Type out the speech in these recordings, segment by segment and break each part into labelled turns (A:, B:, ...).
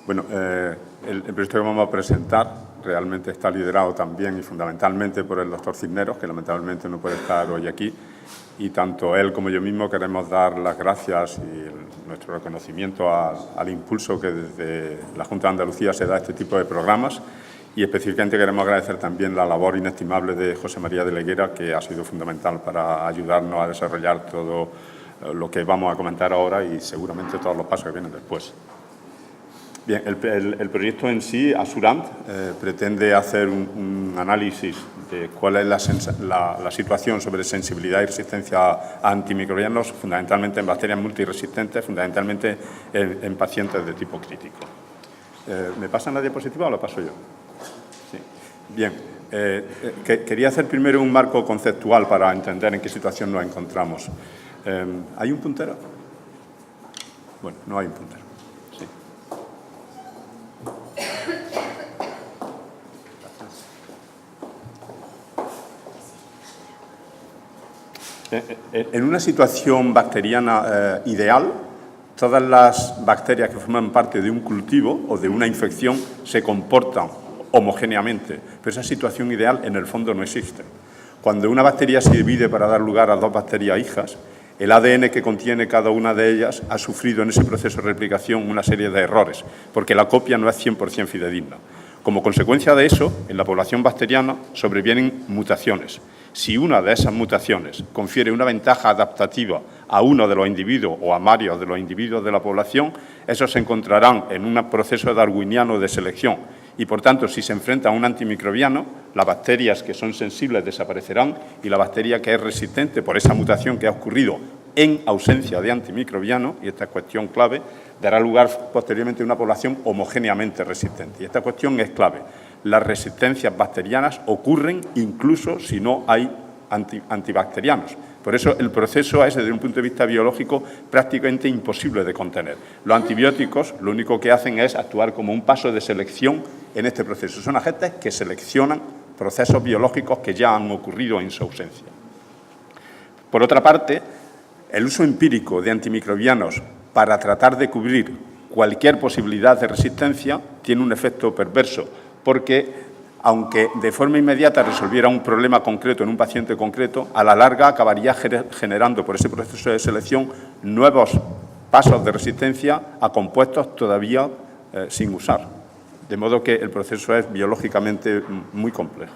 A: Bueno, el proyecto que vamos a presentar realmente está liderado también y fundamentalmente por el doctor Cisneros, que lamentablemente no puede estar hoy aquí, y tanto él como yo mismo queremos dar las gracias y nuestro reconocimiento al impulso que desde la Junta de Andalucía se da a este tipo de programas, y específicamente queremos agradecer también la labor inestimable de José María de la Higuera, que ha sido fundamental para ayudarnos a desarrollar todo lo que vamos a comentar ahora y seguramente todos los pasos que vienen después. Bien, el proyecto en sí, Assurant, pretende hacer un análisis de cuál es la situación sobre sensibilidad y resistencia a antimicrobianos, fundamentalmente en bacterias multiresistentes, fundamentalmente en pacientes de tipo crítico. ¿Me pasan la diapositiva o la paso yo? Sí. Bien, quería hacer primero un marco conceptual para entender en qué situación nos encontramos. ¿Hay un puntero? Bueno, no hay un puntero. En una situación bacteriana ideal, todas las bacterias que forman parte de un cultivo o de una infección se comportan homogéneamente, pero esa situación ideal en el fondo no existe. Cuando una bacteria se divide para dar lugar a dos bacterias hijas, el ADN que contiene cada una de ellas ha sufrido en ese proceso de replicación una serie de errores, porque la copia no es 100% fidedigna. Como consecuencia de eso, en la población bacteriana sobrevienen mutaciones. Si una de esas mutaciones confiere una ventaja adaptativa a uno de los individuos o a varios de los individuos de la población, esos se encontrarán en un proceso darwiniano de selección y, por tanto, si se enfrenta a un antimicrobiano, las bacterias que son sensibles desaparecerán y la bacteria que es resistente por esa mutación que ha ocurrido en ausencia de antimicrobiano, y esta es cuestión clave, dará lugar posteriormente a una población homogéneamente resistente. Y esta cuestión es clave. Las resistencias bacterianas ocurren incluso si no hay antibacterianos. Por eso el proceso es, desde un punto de vista biológico, prácticamente imposible de contener. Los antibióticos lo único que hacen es actuar como un paso de selección en este proceso. Son agentes que seleccionan procesos biológicos que ya han ocurrido en su ausencia. Por otra parte, el uso empírico de antimicrobianos para tratar de cubrir cualquier posibilidad de resistencia tiene un efecto perverso, porque, aunque de forma inmediata resolviera un problema concreto en un paciente concreto, a la larga acabaría generando por ese proceso de selección nuevos pasos de resistencia a compuestos todavía sin usar. De modo que el proceso es biológicamente muy complejo.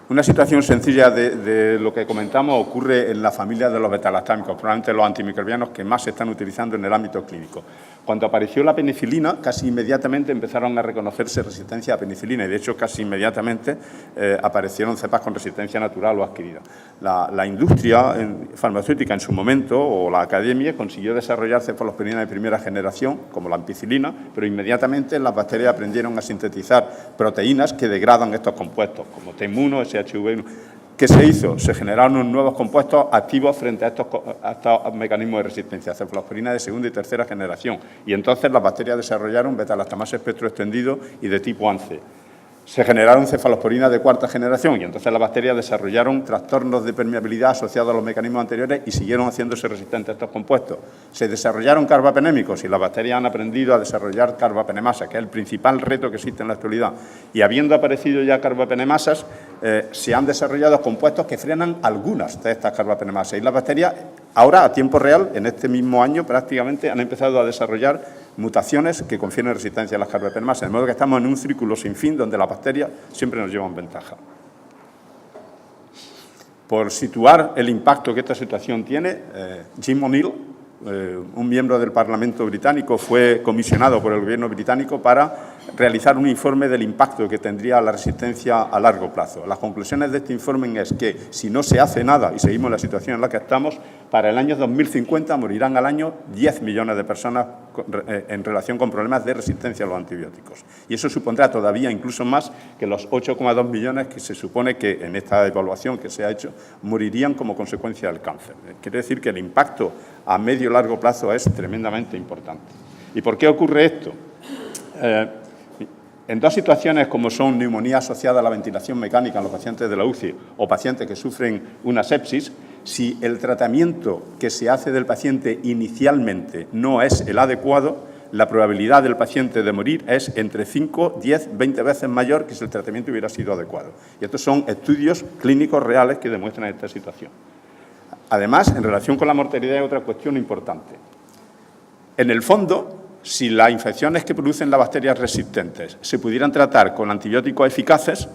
A: Una situación sencilla de lo que comentamos ocurre en la familia de los betalactámicos, probablemente los antimicrobianos que más se están utilizando en el ámbito clínico. Cuando apareció la penicilina, casi inmediatamente empezaron a reconocerse resistencia a penicilina y, de hecho, casi inmediatamente aparecieron cepas con resistencia natural o adquirida. La industria farmacéutica en su momento, o la academia, consiguió desarrollar cefalosporina de primera generación, como la ampicilina, pero inmediatamente las bacterias aprendieron a sintetizar proteínas que degradan estos compuestos, como T1, SHV1. ¿Qué se hizo? Se generaron nuevos compuestos activos frente a estos mecanismos de resistencia, cefalosporina de segunda y tercera generación. Y entonces las bacterias desarrollaron beta-lactamasa espectro extendido y de tipo ANCE. Se generaron cefalosporinas de cuarta generación y entonces las bacterias desarrollaron trastornos de permeabilidad asociados a los mecanismos anteriores y siguieron haciéndose resistentes a estos compuestos. Se desarrollaron carbapenémicos y las bacterias han aprendido a desarrollar carbapenemasa, que es el principal reto que existe en la actualidad. Y habiendo aparecido ya carbapenemasas, se han desarrollado compuestos que frenan algunas de estas carbapenemasas. Y las bacterias, ahora a tiempo real, en este mismo año prácticamente, han empezado a desarrollar mutaciones que confieren resistencia a las carbapenemasas, de modo que estamos en un círculo sin fin donde las bacterias siempre nos llevan ventaja. Por situar el impacto que esta situación tiene, Jim O'Neill, un miembro del Parlamento británico, fue comisionado por el gobierno británico para realizar un informe del impacto que tendría la resistencia a largo plazo. Las conclusiones de este informe es que, si no se hace nada y seguimos en la situación en la que estamos, para el año 2050 morirán al año 10 millones de personas en relación con problemas de resistencia a los antibióticos. Y eso supondrá todavía incluso más que los 8,2 millones que se supone que en esta evaluación que se ha hecho morirían como consecuencia del cáncer. Quiere decir que el impacto a medio y largo plazo es tremendamente importante. ¿Y por qué ocurre esto? En dos situaciones como son neumonía asociada a la ventilación mecánica en los pacientes de la UCI o pacientes que sufren una sepsis, si el tratamiento que se hace del paciente inicialmente no es el adecuado, la probabilidad del paciente de morir es entre 5, 10, 20 veces mayor que si el tratamiento hubiera sido adecuado. Y estos son estudios clínicos reales que demuestran esta situación. Además, en relación con la mortalidad hay otra cuestión importante. En el fondo, si las infecciones que producen las bacterias resistentes se pudieran tratar con antibióticos eficaces,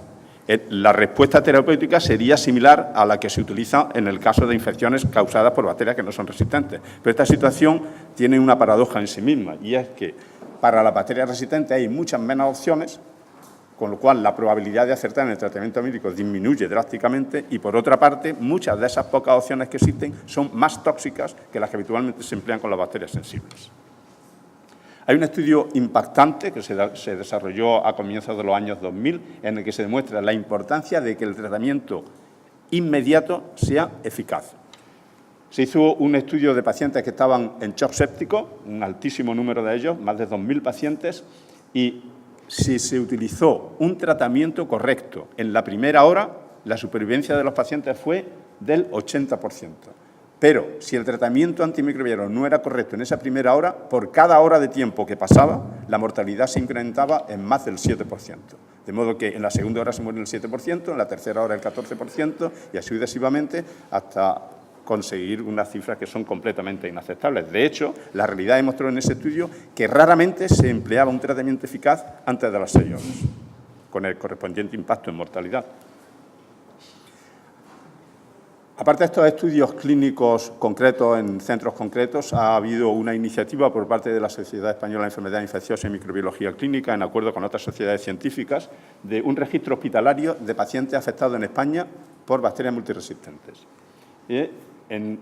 A: la respuesta terapéutica sería similar a la que se utiliza en el caso de infecciones causadas por bacterias que no son resistentes. Pero esta situación tiene una paradoja en sí misma, y es que para las bacterias resistentes hay muchas menos opciones, con lo cual la probabilidad de acertar en el tratamiento médico disminuye drásticamente, y por otra parte, muchas de esas pocas opciones que existen son más tóxicas que las que habitualmente se emplean con las bacterias sensibles. Hay un estudio impactante que se desarrolló a comienzos de los años 2000 en el que se demuestra la importancia de que el tratamiento inmediato sea eficaz. Se hizo un estudio de pacientes que estaban en shock séptico, un altísimo número de ellos, más de 2.000 pacientes, y si se utilizó un tratamiento correcto en la primera hora, la supervivencia de los pacientes fue del 80%. Pero si el tratamiento antimicrobiano no era correcto en esa primera hora, por cada hora de tiempo que pasaba, la mortalidad se incrementaba en más del 7%. De modo que en la segunda hora se muere el 7%, en la tercera hora el 14% y así sucesivamente hasta conseguir unas cifras que son completamente inaceptables. De hecho, la realidad demostró en ese estudio que raramente se empleaba un tratamiento eficaz antes de las 6 horas, con el correspondiente impacto en mortalidad. Aparte de estos estudios clínicos concretos en centros concretos, ha habido una iniciativa por parte de la Sociedad Española de Enfermedades Infecciosas y Microbiología Clínica, en acuerdo con otras sociedades científicas, de un registro hospitalario de pacientes afectados en España por bacterias multiresistentes.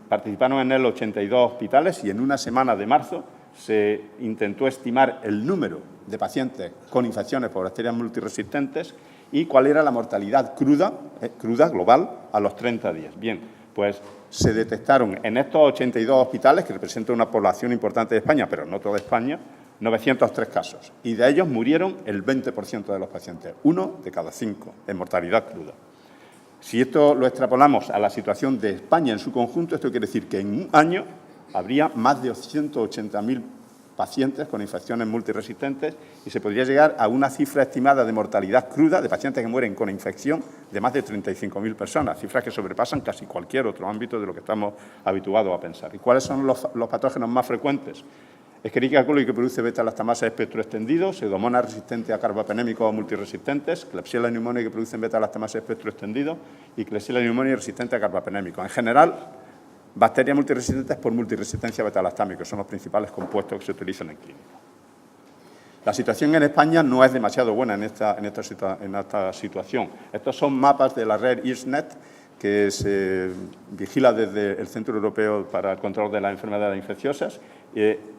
A: Participaron en él 82 hospitales y en una semana de marzo se intentó estimar el número de pacientes con infecciones por bacterias multiresistentes y cuál era la mortalidad cruda global a los 30 días. Bien, pues se detectaron en estos 82 hospitales, que representan una población importante de España, pero no toda España, 903 casos. Y de ellos murieron el 20% de los pacientes, 1 de cada 5 en mortalidad cruda. Si esto lo extrapolamos a la situación de España en su conjunto, esto quiere decir que en un año habría más de 180.000 pacientes con infecciones multiresistentes y se podría llegar a una cifra estimada de mortalidad cruda de pacientes que mueren con infección de más de 35.000 personas, cifras que sobrepasan casi cualquier otro ámbito de lo que estamos habituados a pensar. ¿Y cuáles son los patógenos más frecuentes? Escherichia coli, que produce beta-lactamasa de espectro extendido, Pseudomonas resistente a carbapenémicos o multiresistentes, Klebsiella pneumoniae, que producen beta-lactamasa de espectro extendido, y Klebsiella pneumoniae resistente a carbapenémicos. En general, bacterias multiresistentes por multiresistencia beta-lactámica, son los principales compuestos que se utilizan en clínica. La situación en España no es demasiado buena en esta situación. Estos son mapas de la red IRSNet, que se vigila desde el Centro Europeo para el Control de las Enfermedades Infecciosas.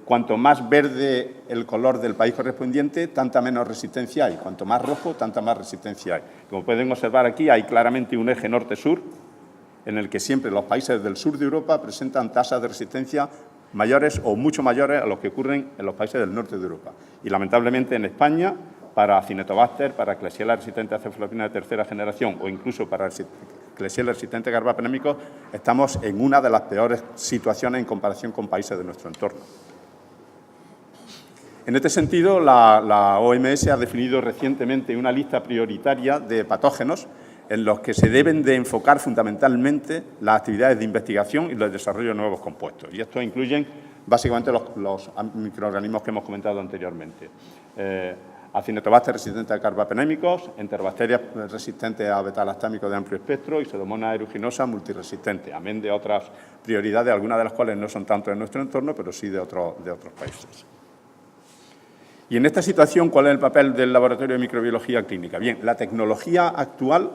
A: Cuanto más verde el color del país correspondiente, tanta menos resistencia hay. Cuanto más rojo, tanta más resistencia hay. Como pueden observar aquí, hay claramente un eje norte-sur, en el que siempre los países del sur de Europa presentan tasas de resistencia mayores o mucho mayores a los que ocurren en los países del norte de Europa. Y, lamentablemente, en España, para Acinetobacter, para Klebsiella resistente a cefalopina de tercera generación o incluso para Klebsiella resistente a carbapenémicos, estamos en una de las peores situaciones en comparación con países de nuestro entorno. En este sentido, la OMS ha definido recientemente una lista prioritaria de patógenos en los que se deben de enfocar fundamentalmente las actividades de investigación y el desarrollo de nuevos compuestos. Y estos incluyen básicamente los microorganismos que hemos comentado anteriormente. Acinetobacter resistente a carbapenémicos, enterobacterias resistentes a beta-lactámicos de amplio espectro y Pseudomonas aeruginosa multiresistente, amén de otras prioridades, algunas de las cuales no son tanto de nuestro entorno, pero sí de otros países. Y en esta situación, ¿cuál es el papel del Laboratorio de Microbiología Clínica? Bien, la tecnología actual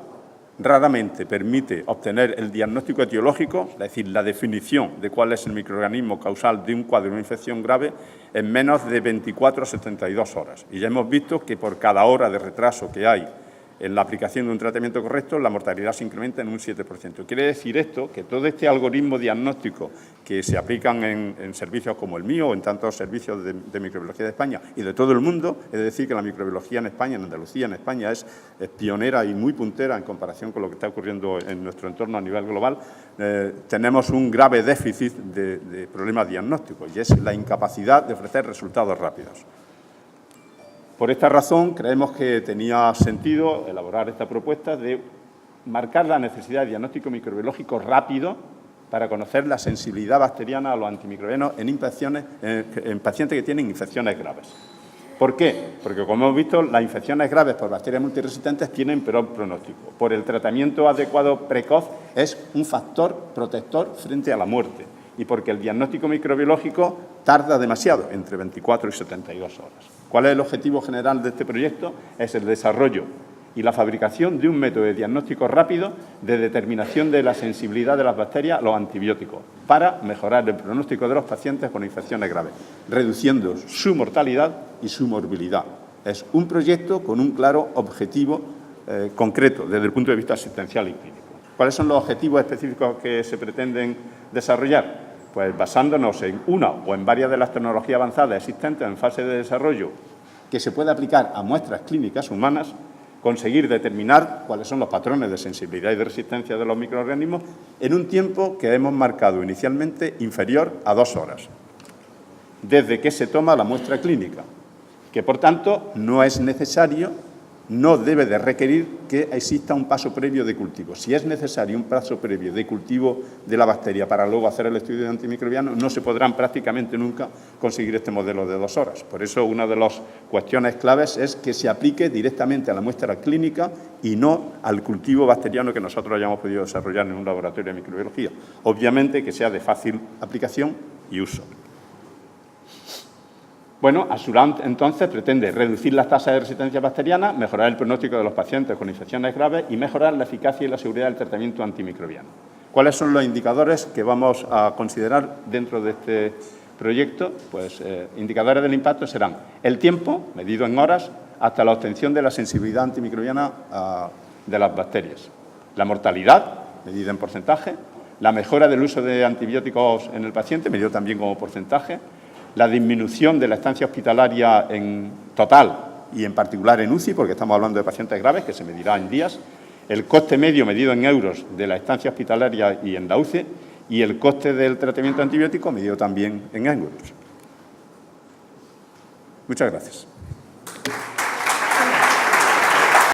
A: raramente permite obtener el diagnóstico etiológico, es decir, la definición de cuál es el microorganismo causal de un cuadro de una infección grave en menos de 24 a 72 horas. Y ya hemos visto que por cada hora de retraso que hay en la aplicación de un tratamiento correcto, la mortalidad se incrementa en un 7%. Quiere decir esto que todo este algoritmo diagnóstico que se aplican en servicios como el mío o en tantos servicios de microbiología de España y de todo el mundo, es decir, que la microbiología en España, en Andalucía, en España, es pionera y muy puntera en comparación con lo que está ocurriendo en nuestro entorno a nivel global, tenemos un grave déficit de problemas diagnósticos y es la incapacidad de ofrecer resultados rápidos. Por esta razón, creemos que tenía sentido elaborar esta propuesta de marcar la necesidad de diagnóstico microbiológico rápido para conocer la sensibilidad bacteriana a los antimicrobianos en pacientes que tienen infecciones graves. ¿Por qué? Porque, como hemos visto, las infecciones graves por bacterias multiresistentes tienen peor pronóstico. Por el tratamiento adecuado precoz es un factor protector frente a la muerte y porque el diagnóstico microbiológico tarda demasiado, entre 24 y 72 horas. ¿Cuál es el objetivo general de este proyecto? Es el desarrollo y la fabricación de un método de diagnóstico rápido de determinación de la sensibilidad de las bacterias a los antibióticos para mejorar el pronóstico de los pacientes con infecciones graves, reduciendo su mortalidad y su morbilidad. Es un proyecto con un claro objetivo concreto desde el punto de vista asistencial y clínico. ¿Cuáles son los objetivos específicos que se pretenden desarrollar? Pues basándonos en una o en varias de las tecnologías avanzadas existentes en fase de desarrollo que se puede aplicar a muestras clínicas humanas, conseguir determinar cuáles son los patrones de sensibilidad y de resistencia de los microorganismos en un tiempo que hemos marcado inicialmente inferior a 2 horas, desde que se toma la muestra clínica, que por tanto no es necesario, no debe de requerir que exista un paso previo de cultivo. Si es necesario un paso previo de cultivo de la bacteria para luego hacer el estudio de antimicrobianos, no se podrán prácticamente nunca conseguir este modelo de 2 horas. Por eso, una de las cuestiones claves es que se aplique directamente a la muestra clínica y no al cultivo bacteriano que nosotros hayamos podido desarrollar en un laboratorio de microbiología. Obviamente que sea de fácil aplicación y uso. Bueno, Asulant entonces pretende reducir las tasas de resistencia bacteriana, mejorar el pronóstico de los pacientes con infecciones graves y mejorar la eficacia y la seguridad del tratamiento antimicrobiano. ¿Cuáles son los indicadores que vamos a considerar dentro de este proyecto? Pues indicadores del impacto serán el tiempo, medido en horas, hasta la obtención de la sensibilidad antimicrobiana de las bacterias, la mortalidad, medida en porcentaje, la mejora del uso de antibióticos en el paciente, medido también como porcentaje, la disminución de la estancia hospitalaria en total y en particular en UCI, porque estamos hablando de pacientes graves, que se medirá en días, el coste medio medido en euros de la estancia hospitalaria y en la UCI, y el coste del tratamiento antibiótico medido también en euros. Muchas gracias.